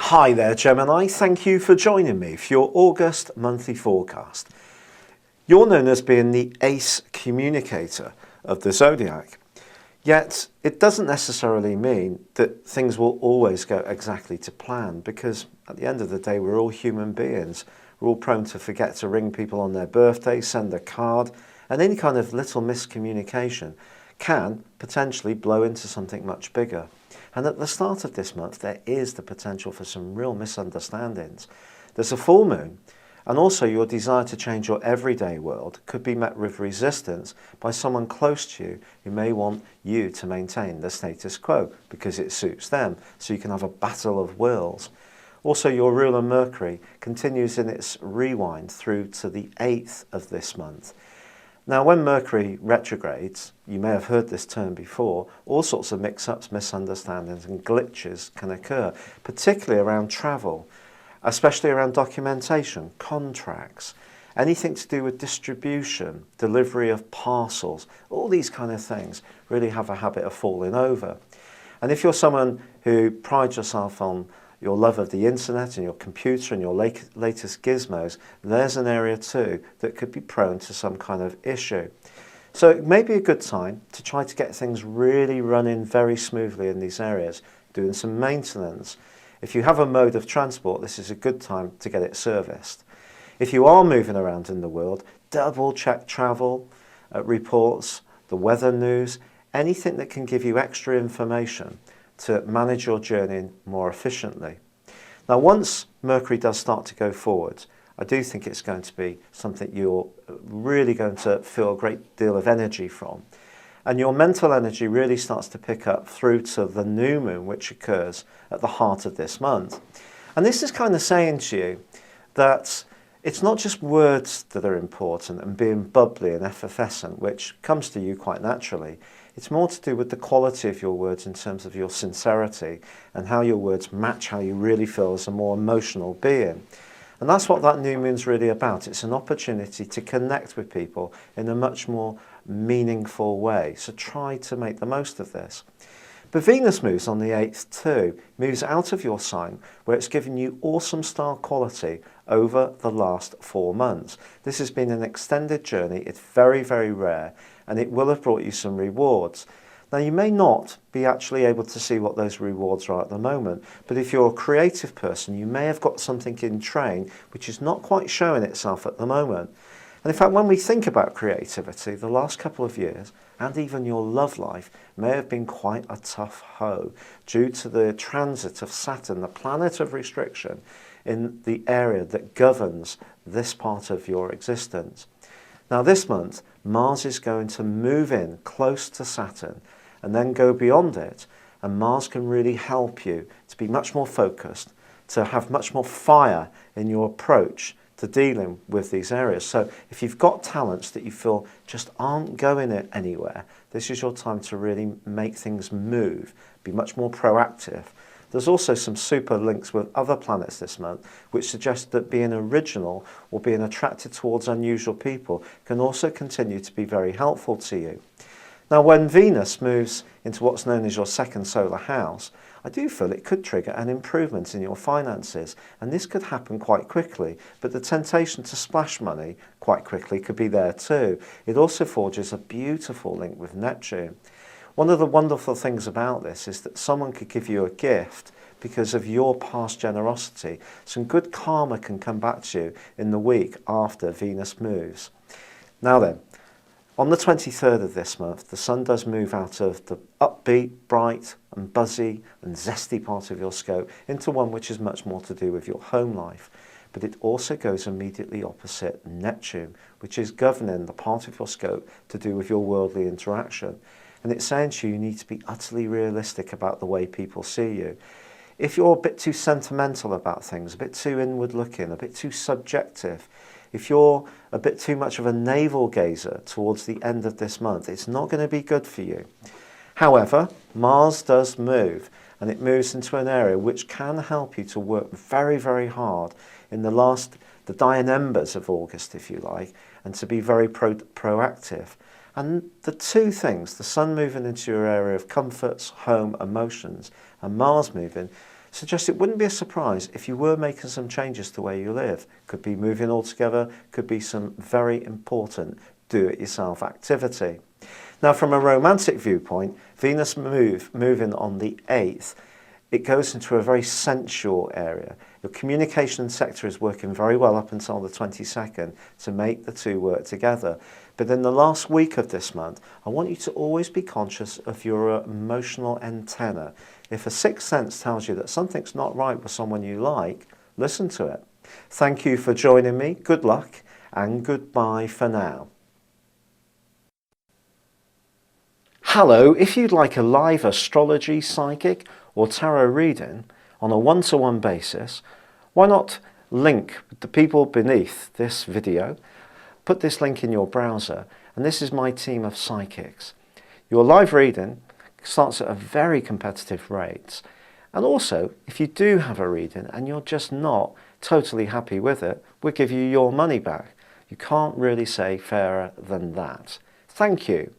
Hi there, Gemini. Thank you for joining me for your August monthly forecast. You're known as being the ace communicator of the zodiac, yet it doesn't necessarily mean that things will always go exactly to plan, because at the end of the day, we're all human beings. We're all prone to forget to ring people on their birthday, send a card, and any kind of little miscommunication can potentially blow into something much bigger. And at the start of this month, there is the potential for some real misunderstandings. There's a full moon, and also your desire to change your everyday world could be met with resistance by someone close to you who may want you to maintain the status quo because it suits them, so you can have a battle of wills. Also, your ruler Mercury continues in its rewind through to the 8th of this month. Now, when Mercury retrogrades, you may have heard this term before, all sorts of mix-ups, misunderstandings and glitches can occur, particularly around travel, especially around documentation, contracts, anything to do with distribution, delivery of parcels. All these kind of things really have a habit of falling over. And if you're someone who prides yourself on your love of the internet and your computer and your latest gizmos, there's an area too that could be prone to some kind of issue. So it may be a good time to try to get things really running very smoothly in these areas, doing some maintenance. If you have a mode of transport, this is a good time to get it serviced. If you are moving around in the world, double check travel reports, the weather news, anything that can give you extra information to manage your journey more efficiently. Now, once Mercury does start to go forward, I do think it's going to be something you're really going to feel a great deal of energy from. And your mental energy really starts to pick up through to the new moon, which occurs at the heart of this month. And this is kind of saying to you that it's not just words that are important and being bubbly and effervescent, which comes to you quite naturally. It's more to do with the quality of your words in terms of your sincerity and how your words match how you really feel as a more emotional being. And that's what that new moon's really about. It's an opportunity to connect with people in a much more meaningful way. So try to make the most of this. But Venus moves on the 8th too, moves out of your sign where it's given you awesome star quality over the last 4 months. This has been an extended journey. It's very, very rare, and it will have brought you some rewards. Now, you may not be actually able to see what those rewards are at the moment, but if you're a creative person, you may have got something in train which is not quite showing itself at the moment. And in fact, when we think about creativity, the last couple of years, and even your love life, may have been quite a tough hoe due to the transit of Saturn, the planet of restriction, in the area that governs this part of your existence. Now, this month, Mars is going to move in close to Saturn and then go beyond it, and Mars can really help you to be much more focused, to have much more fire in your approach to dealing with these areas. So if you've got talents that you feel just aren't going anywhere, this is your time to really make things move, be much more proactive. There's also some super links with other planets this month, which suggest that being original or being attracted towards unusual people can also continue to be very helpful to you. Now, when Venus moves into what's known as your second solar house, I do feel it could trigger an improvement in your finances, and this could happen quite quickly, but the temptation to splash money quite quickly could be there too. It also forges a beautiful link with Neptune. One of the wonderful things about this is that someone could give you a gift because of your past generosity. Some good karma can come back to you in the week after Venus moves. Now then, on the 23rd of this month, the sun does move out of the upbeat, bright and buzzy and zesty part of your scope into one which is much more to do with your home life. But it also goes immediately opposite Neptune, which is governing the part of your scope to do with your worldly interaction. And it's saying to you, you need to be utterly realistic about the way people see you. If you're a bit too sentimental about things, a bit too inward looking, a bit too subjective, if you're a bit too much of a navel gazer towards the end of this month, it's not going to be good for you. However, Mars does move, and it moves into an area which can help you to work very, very hard in the dying embers of August, if you like, and to be very proactive. And the two things, the sun moving into your area of comforts, home, emotions, and Mars moving, suggests it wouldn't be a surprise if you were making some changes to where you live. Could be moving altogether, could be some very important do-it-yourself activity. Now, from a romantic viewpoint, Venus moving on the 8th, it goes into a very sensual area. Your communication sector is working very well up until the 22nd to make the two work together. But in the last week of this month, I want you to always be conscious of your emotional antenna. If a sixth sense tells you that something's not right with someone you like, listen to it. Thank you for joining me. Good luck and goodbye for now. Hello, if you'd like a live astrology, psychic or tarot reading on a one-to-one basis, why not link with the people beneath this video? Put this link in your browser, and this is my team of psychics. Your live reading starts at a very competitive rate, and also if you do have a reading and you're just not totally happy with it, we'll give you your money back. You can't really say fairer than that. Thank you.